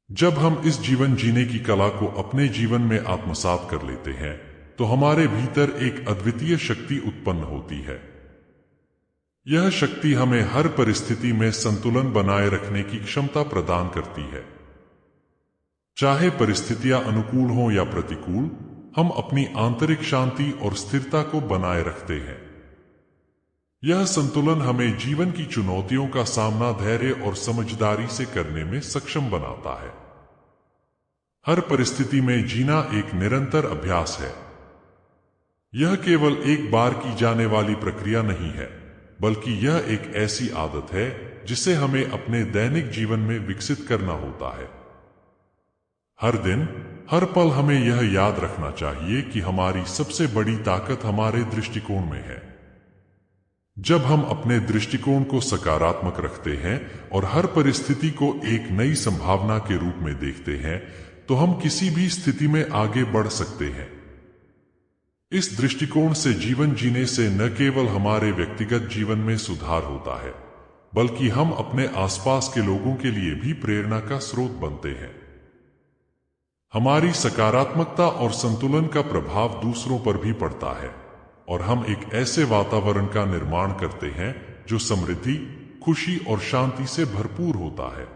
जब हम इस जीवन जीने की कला को अपने जीवन में आत्मसात कर लेते हैं तो हमारे भीतर एक अद्वितीय शक्ति उत्पन्न होती है। यह शक्ति हमें हर परिस्थिति में संतुलन बनाए रखने की क्षमता प्रदान करती है। चाहे परिस्थितियां अनुकूल हों या प्रतिकूल, हम अपनी आंतरिक शांति और स्थिरता को बनाए रखते हैं। यह संतुलन हमें जीवन की चुनौतियों का सामना धैर्य और समझदारी से करने में सक्षम बनाता है। हर परिस्थिति में जीना एक निरंतर अभ्यास है। यह केवल एक बार की जाने वाली प्रक्रिया नहीं है, बल्कि यह एक ऐसी आदत है जिसे हमें अपने दैनिक जीवन में विकसित करना होता है। हर दिन, हर पल हमें यह याद रखना चाहिए कि हमारी सबसे बड़ी ताकत हमारे दृष्टिकोण में है। जब हम अपने दृष्टिकोण को सकारात्मक रखते हैं और हर परिस्थिति को एक नई संभावना के रूप में देखते हैं, तो हम किसी भी स्थिति में आगे बढ़ सकते हैं। इस दृष्टिकोण से जीवन जीने से न केवल हमारे व्यक्तिगत जीवन में सुधार होता है, बल्कि हम अपने आसपास के लोगों के लिए भी प्रेरणा का स्रोत बनते हैं। हमारी सकारात्मकता और संतुलन का प्रभाव दूसरों पर भी पड़ता है और हम एक ऐसे वातावरण का निर्माण करते हैं जो समृद्धि, खुशी और शांति से भरपूर होता है।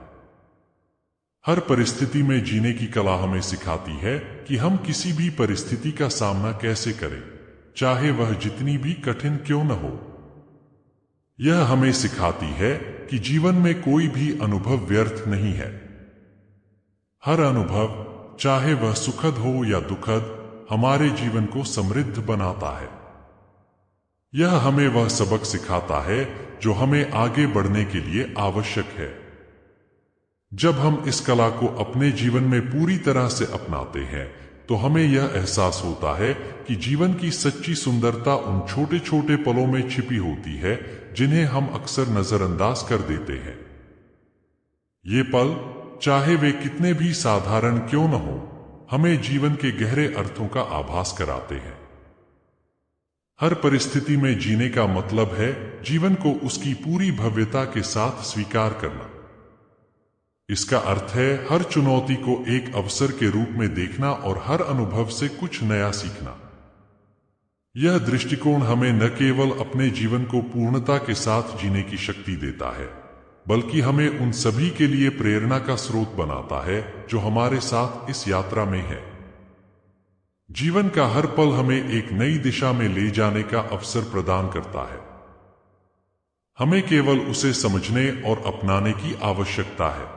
हर परिस्थिति में जीने की कला हमें सिखाती है कि हम किसी भी परिस्थिति का सामना कैसे करें, चाहे वह जितनी भी कठिन क्यों न हो। यह हमें सिखाती है कि जीवन में कोई भी अनुभव व्यर्थ नहीं है। हर अनुभव, चाहे वह सुखद हो या दुखद, हमारे जीवन को समृद्ध बनाता है। यह हमें वह सबक सिखाता है जो हमें आगे बढ़ने के लिए आवश्यक है। जब हम इस कला को अपने जीवन में पूरी तरह से अपनाते हैं, तो हमें यह एहसास होता है कि जीवन की सच्ची सुंदरता उन छोटे छोटे पलों में छिपी होती है जिन्हें हम अक्सर नजरअंदाज कर देते हैं। ये पल, चाहे वे कितने भी साधारण क्यों न हो, हमें जीवन के गहरे अर्थों का आभास कराते हैं। हर परिस्थिति में जीने का मतलब है जीवन को उसकी पूरी भव्यता के साथ स्वीकार करना। इसका अर्थ है हर चुनौती को एक अवसर के रूप में देखना और हर अनुभव से कुछ नया सीखना। यह दृष्टिकोण हमें न केवल अपने जीवन को पूर्णता के साथ जीने की शक्ति देता है, बल्कि हमें उन सभी के लिए प्रेरणा का स्रोत बनाता है जो हमारे साथ इस यात्रा में है। जीवन का हर पल हमें एक नई दिशा में ले जाने का अवसर प्रदान करता है। हमें केवल उसे समझने और अपनाने की आवश्यकता है।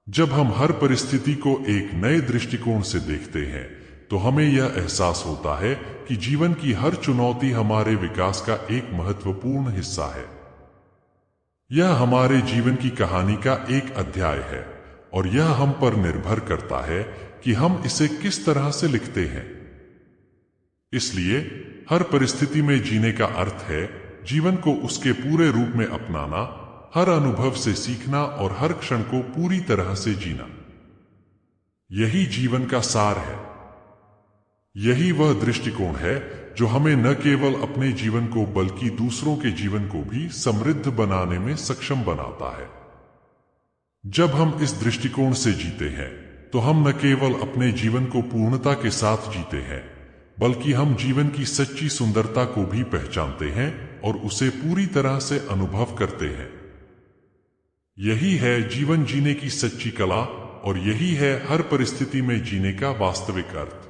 जब हम हर परिस्थिति को एक नए दृष्टिकोण से देखते हैं, तो हमें यह एहसास होता है कि जीवन की हर चुनौती हमारे विकास का एक महत्वपूर्ण हिस्सा है। यह हमारे जीवन की कहानी का एक अध्याय है और यह हम पर निर्भर करता है कि हम इसे किस तरह से लिखते हैं। इसलिए हर परिस्थिति में जीने का अर्थ है जीवन को उसके पूरे रूप में अपनाना, हर अनुभव से सीखना और हर क्षण को पूरी तरह से जीना। यही जीवन का सार है। यही वह दृष्टिकोण है जो हमें न केवल अपने जीवन को बल्कि दूसरों के जीवन को भी समृद्ध बनाने में सक्षम बनाता है। जब हम इस दृष्टिकोण से जीते हैं, तो हम न केवल अपने जीवन को पूर्णता के साथ जीते हैं, बल्कि हम जीवन की सच्ची सुंदरता को भी पहचानते हैं और उसे पूरी तरह से अनुभव करते हैं। यही है जीवन जीने की सच्ची कला और यही है हर परिस्थिति में जीने का वास्तविक अर्थ।